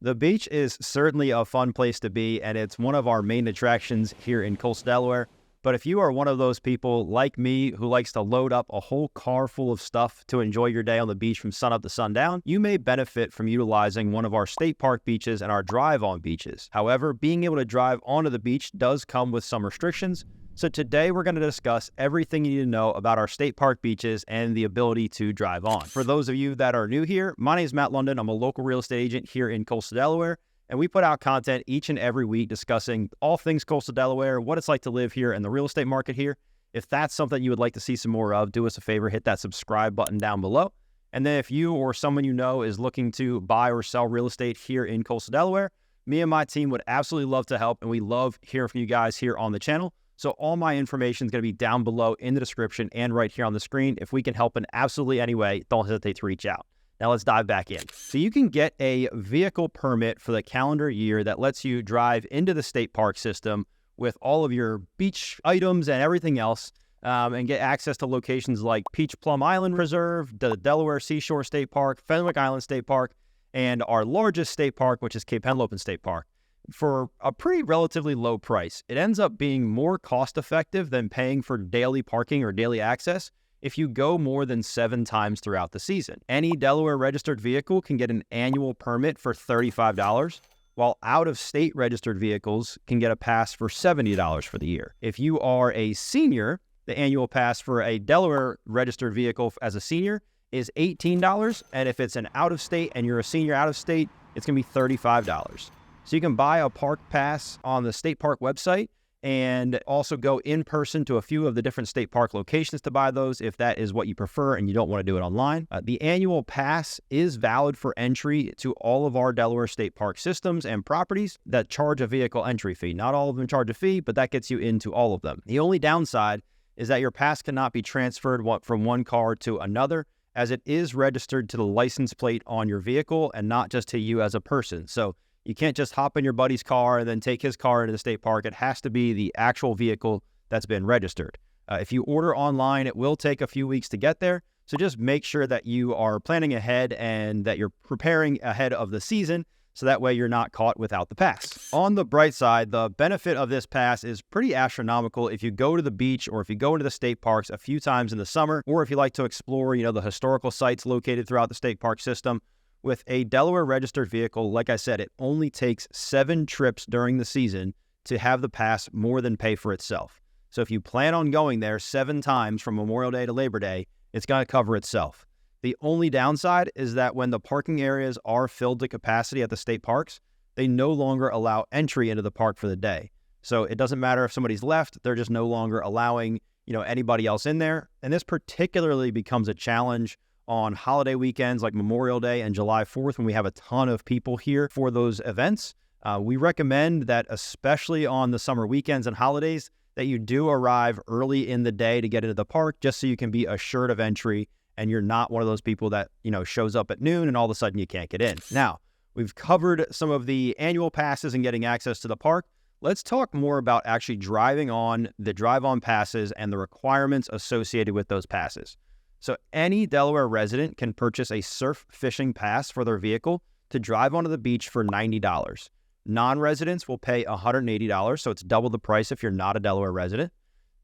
The beach is certainly a fun place to be, and it's one of our main attractions here in Coastal Delaware. But if you are one of those people like me who likes to load up a whole car full of stuff to enjoy your day on the beach from sunup to sundown, you may benefit from utilizing one of our state park beaches and our drive-on beaches. However, being able to drive onto the beach does come with some restrictions. So today we're going to discuss everything you need to know about our state park beaches and the ability to drive on. For those of you that are new here, my name is Matt Lunden. I'm a local real estate agent here in Coastal Delaware, and we put out content each and every week discussing all things Coastal Delaware, what it's like to live here in the real estate market here. If that's something you would like to see some more of, do us a favor, hit that subscribe button down below. And then if you or someone you know is looking to buy or sell real estate here in Coastal Delaware, me and my team would absolutely love to help, and we love hearing from you guys here on the channel. So all my information is going to be down below in the description and right here on the screen. If we can help in absolutely any way, don't hesitate to reach out. Now let's dive back in. So you can get a vehicle permit for the calendar year that lets you drive into the state park system with all of your beach items and everything else, and get access to locations like Peach Plum Island Reserve, the Delaware Seashore State Park, Fenwick Island State Park, and our largest state park, which is Cape Henlopen State Park, for a pretty relatively low price. It ends up being more cost-effective than paying for daily parking or daily access if you go more than 7 times throughout the season. Any Delaware registered vehicle can get an annual permit for $35, while out-of-state registered vehicles can get a pass for $70 for the year. If you are a senior, the annual pass for a Delaware registered vehicle as a senior is $18, and if it's an out-of-state and you're a senior out-of-state, it's going to be $35. So you can buy a park pass on the state park website and also go in person to a few of the different state park locations to buy those if that is what you prefer and you don't want to do it online. The annual pass is valid for entry to all of our Delaware state park systems and properties that charge a vehicle entry fee. Not all of them charge a fee, but that gets you into all of them. The only downside is that your pass cannot be transferred from one car to another, as it is registered to the license plate on your vehicle and not just to you as a person. So you can't just hop in your buddy's car and then take his car into the state park. It has to be the actual vehicle that's been registered. If you order online, it will take a few weeks to get there. So just make sure that you are planning ahead and that you're preparing ahead of the season, so that way you're not caught without the pass. On the bright side, the benefit of this pass is pretty astronomical if you go to the beach or if you go into the state parks a few times in the summer, or if you like to explore, the historical sites located throughout the state park system. With a Delaware registered vehicle, like I said, it only takes 7 trips during the season to have the pass more than pay for itself. So if you plan on going there 7 times from Memorial Day to Labor Day, it's going to cover itself. The only downside is that when the parking areas are filled to capacity at the state parks, they no longer allow entry into the park for the day. So it doesn't matter if somebody's left, they're just no longer allowing, anybody else in there. And this particularly becomes a challenge on holiday weekends like Memorial Day and July 4th, when we have a ton of people here for those events. We recommend that, especially on the summer weekends and holidays, that you do arrive early in the day to get into the park, just so you can be assured of entry and you're not one of those people that, shows up at noon and all of a sudden you can't get in. Now, we've covered some of the annual passes and getting access to the park. Let's talk more about actually driving on the drive-on passes and the requirements associated with those passes. So any Delaware resident can purchase a surf fishing pass for their vehicle to drive onto the beach for $90. Non-residents will pay $180, so it's double the price if you're not a Delaware resident.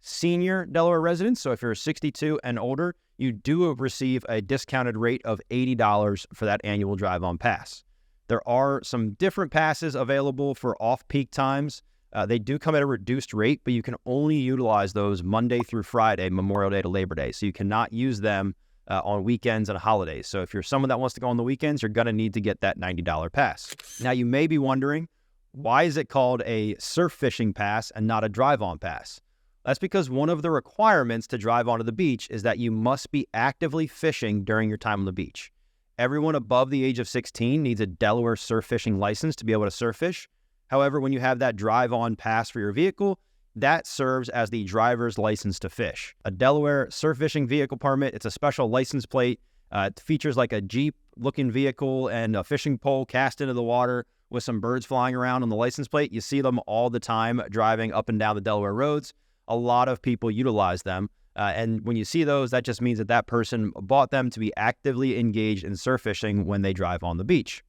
Senior Delaware residents, so if you're 62 and older, you do receive a discounted rate of $80 for that annual drive-on pass. There are some different passes available for off-peak times. They do come at a reduced rate, but you can only utilize those Monday through Friday, Memorial Day to Labor Day. So you cannot use them on weekends and holidays. So if you're someone that wants to go on the weekends, you're going to need to get that $90 pass. Now, you may be wondering, why is it called a surf fishing pass and not a drive-on pass? That's because one of the requirements to drive onto the beach is that you must be actively fishing during your time on the beach. Everyone above the age of 16 needs a Delaware surf fishing license to be able to surf fish. However, when you have that drive-on pass for your vehicle, that serves as the driver's license to fish. A Delaware surf fishing vehicle permit, it's a special license plate. It features like a Jeep-looking vehicle and a fishing pole cast into the water with some birds flying around on the license plate. You see them all the time driving up and down the Delaware roads. A lot of people utilize them. And when you see those, that just means that that person bought them to be actively engaged in surf fishing when they drive on the beach.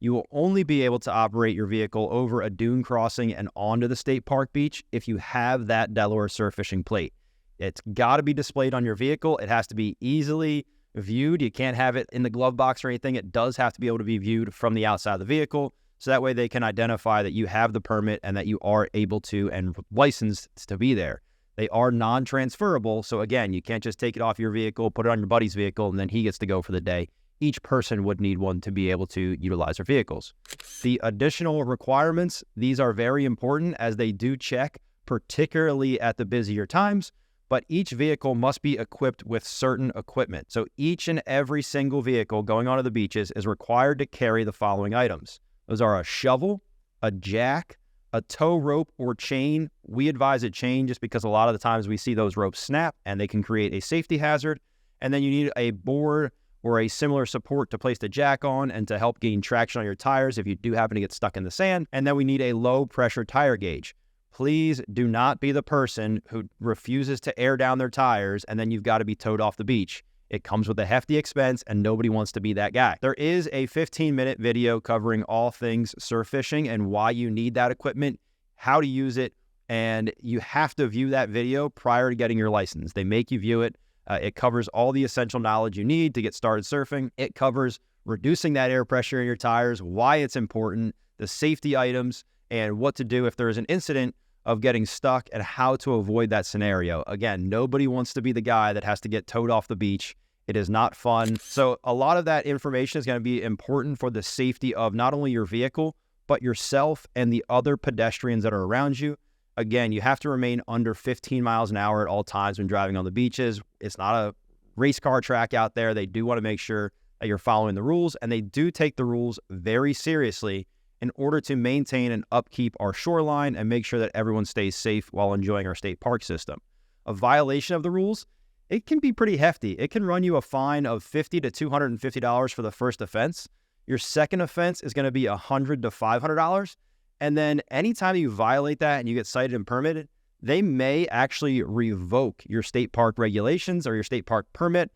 You will only be able to operate your vehicle over a dune crossing and onto the state park beach if you have that Delaware surf fishing plate. It's got to be displayed on your vehicle. It has to be easily viewed. You can't have it in the glove box or anything. It does have to be able to be viewed from the outside of the vehicle. So that way they can identify that you have the permit and that you are able to and licensed to be there. They are non-transferable. So again, you can't just take it off your vehicle, put it on your buddy's vehicle, and then he gets to go for the day. Each person would need one to be able to utilize their vehicles. The additional requirements, these are very important as they do check, particularly at the busier times, but each vehicle must be equipped with certain equipment. So each and every single vehicle going onto the beaches is required to carry the following items. Those are a shovel, a jack, a tow rope or chain. We advise a chain just because a lot of the times we see those ropes snap and they can create a safety hazard. And then you need a board or a similar support to place the jack on and to help gain traction on your tires if you do happen to get stuck in the sand. And then we need a low pressure tire gauge. Please do not be the person who refuses to air down their tires and then you've got to be towed off the beach. It comes with a hefty expense and nobody wants to be that guy. There is a 15-minute video covering all things surf fishing and why you need that equipment, how to use it, and you have to view that video prior to getting your license. They make you view it. It covers all the essential knowledge you need to get started surfing. It covers reducing that air pressure in your tires, why it's important, the safety items, and what to do if there is an incident of getting stuck and how to avoid that scenario. Again, nobody wants to be the guy that has to get towed off the beach. It is not fun. So a lot of that information is going to be important for the safety of not only your vehicle, but yourself and the other pedestrians that are around you. Again, you have to remain under 15 miles an hour at all times when driving on the beaches. It's not a race car track out there. They do want to make sure that you're following the rules, and they do take the rules very seriously in order to maintain and upkeep our shoreline and make sure that everyone stays safe while enjoying our state park system. A violation of the rules, it can be pretty hefty. It can run you a fine of $50 to $250 for the first offense. Your second offense is going to be $100 to $500. And then anytime you violate that and you get cited and permitted, they may actually revoke your state park regulations or your state park permit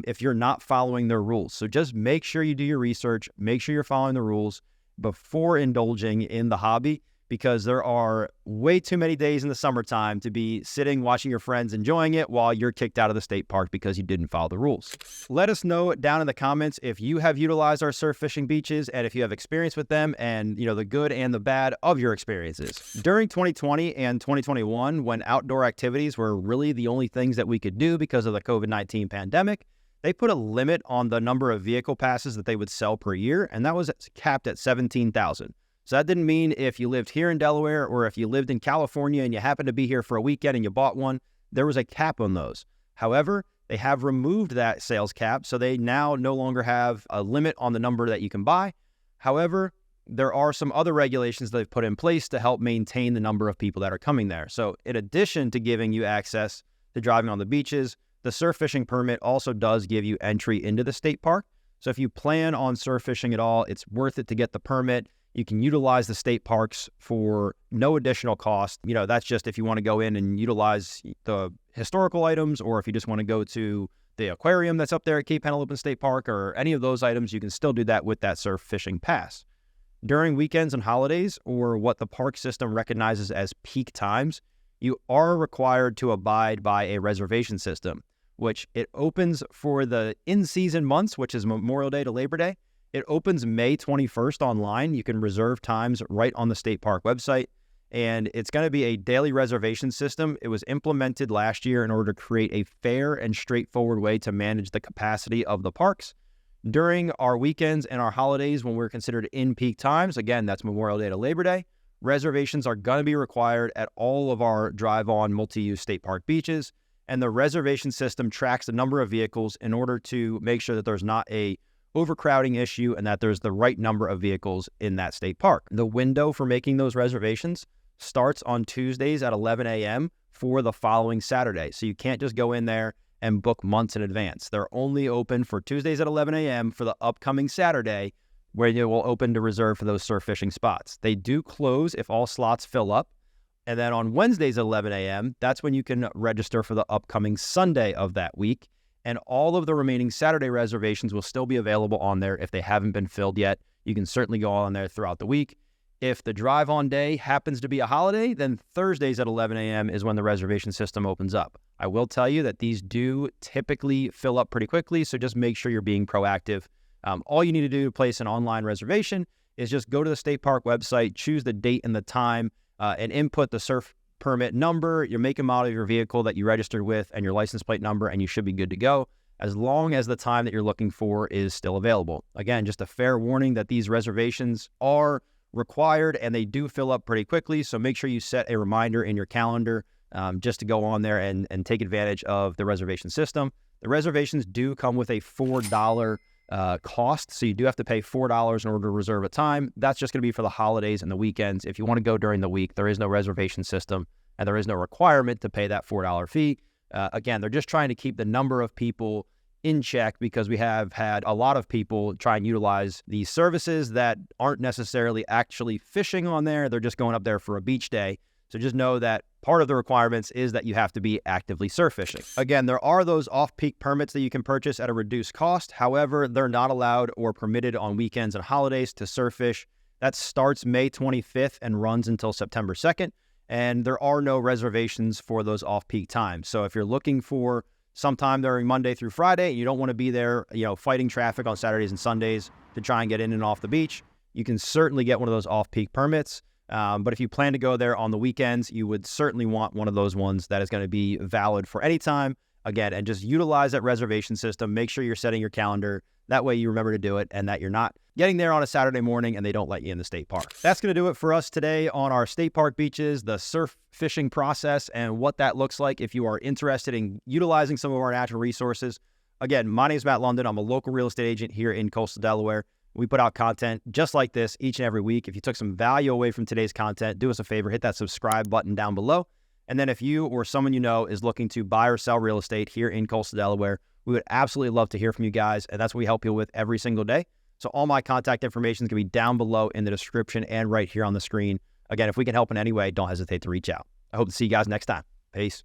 if you're not following their rules. So just make sure you do your research, make sure you're following the rules before indulging in the hobby, because there are way too many days in the summertime to be sitting, watching your friends, enjoying it while you're kicked out of the state park because you didn't follow the rules. Let us know down in the comments if you have utilized our surf fishing beaches and if you have experience with them and, the good and the bad of your experiences. During 2020 and 2021, when outdoor activities were really the only things that we could do because of the COVID-19 pandemic, they put a limit on the number of vehicle passes that they would sell per year, and that was capped at 17,000. So that didn't mean if you lived here in Delaware or if you lived in California and you happened to be here for a weekend and you bought one, there was a cap on those. However, they have removed that sales cap, so they now no longer have a limit on the number that you can buy. However, there are some other regulations they've put in place to help maintain the number of people that are coming there. So in addition to giving you access to driving on the beaches, the surf fishing permit also does give you entry into the state park. So if you plan on surf fishing at all, it's worth it to get the permit. You can utilize the state parks for no additional cost. That's just if you want to go in and utilize the historical items, or if you just want to go to the aquarium that's up there at Cape Penelope State Park, or any of those items, you can still do that with that surf fishing pass. During weekends and holidays, or what the park system recognizes as peak times, you are required to abide by a reservation system, which it opens for the in-season months, which is Memorial Day to Labor Day. It opens May 21st online. You can reserve times right on the state park website, and it's going to be a daily reservation system. It was implemented last year in order to create a fair and straightforward way to manage the capacity of the parks. During our weekends and our holidays, when we're considered in peak times, again, that's Memorial Day to Labor Day, reservations are going to be required at all of our drive-on multi-use state park beaches. And the reservation system tracks the number of vehicles in order to make sure that there's not a overcrowding issue and that there's the right number of vehicles in that state park. The window for making those reservations starts on Tuesdays at 11 a.m. for the following Saturday. So you can't just go in there and book months in advance. They're only open for Tuesdays at 11 a.m. for the upcoming Saturday, where they will open to reserve for those surf fishing spots. They do close if all slots fill up. And then on Wednesdays at 11 a.m., that's when you can register for the upcoming Sunday of that week. And all of the remaining Saturday reservations will still be available on there if they haven't been filled yet. you can certainly go on there throughout the week. If the drive-on day happens to be a holiday, then Thursdays at 11 a.m. is when the reservation system opens up. I will tell you that these do typically fill up pretty quickly, so just make sure you're being proactive. All you need to do to place an online reservation is just go to the state park website, choose the date and the time, and input the surf permit number, your make and model of your vehicle that you registered with, and your license plate number, and you should be good to go, as long as the time that you're looking for is still available. Again, just a fair warning that these reservations are required and they do fill up pretty quickly, so make sure you set a reminder in your calendar just to go on there and take advantage of the reservation system. The reservations do come with a $4 cost, so you do have to pay $4 in order to reserve a time. That's just going to be for the holidays and the weekends. If you want to go during the week, there is no reservation system and there is no requirement to pay that $4 fee. Again, they're just trying to keep the number of people in check, because we have had a lot of people try and utilize these services that aren't necessarily actually fishing on there. They're just going up there for a beach day. So just know that part of the requirements is that you have to be actively surf fishing. Again, there are those off-peak permits that you can purchase at a reduced cost. However, they're not allowed or permitted on weekends and holidays to surf fish. That starts May 25th and runs until September 2nd. And there are no reservations for those off-peak times. So if you're looking for sometime during Monday through Friday, you don't want to be there, fighting traffic on Saturdays and Sundays to try and get in and off the beach, you can certainly get one of those off-peak permits. But if you plan to go there on the weekends, you would certainly want one of those ones that is going to be valid for any time. Again, and just utilize that reservation system. Make sure you're setting your calendar. That way you remember to do it, and that you're not getting there on a Saturday morning and they don't let you in the state park. That's going to do it for us today on our state park beaches, the surf fishing process, and what that looks like if you are interested in utilizing some of our natural resources. Again, my name is Matt Lunden. I'm a local real estate agent here in Coastal Delaware. We put out content just like this each and every week. If you took some value away from today's content, do us a favor, hit that subscribe button down below. And then if you or someone you know is looking to buy or sell real estate here in Coastal Delaware, we would absolutely love to hear from you guys, and that's what we help you with every single day. So all my contact information is going to be down below in the description and right here on the screen. Again, if we can help in any way, don't hesitate to reach out. I hope to see you guys next time. Peace.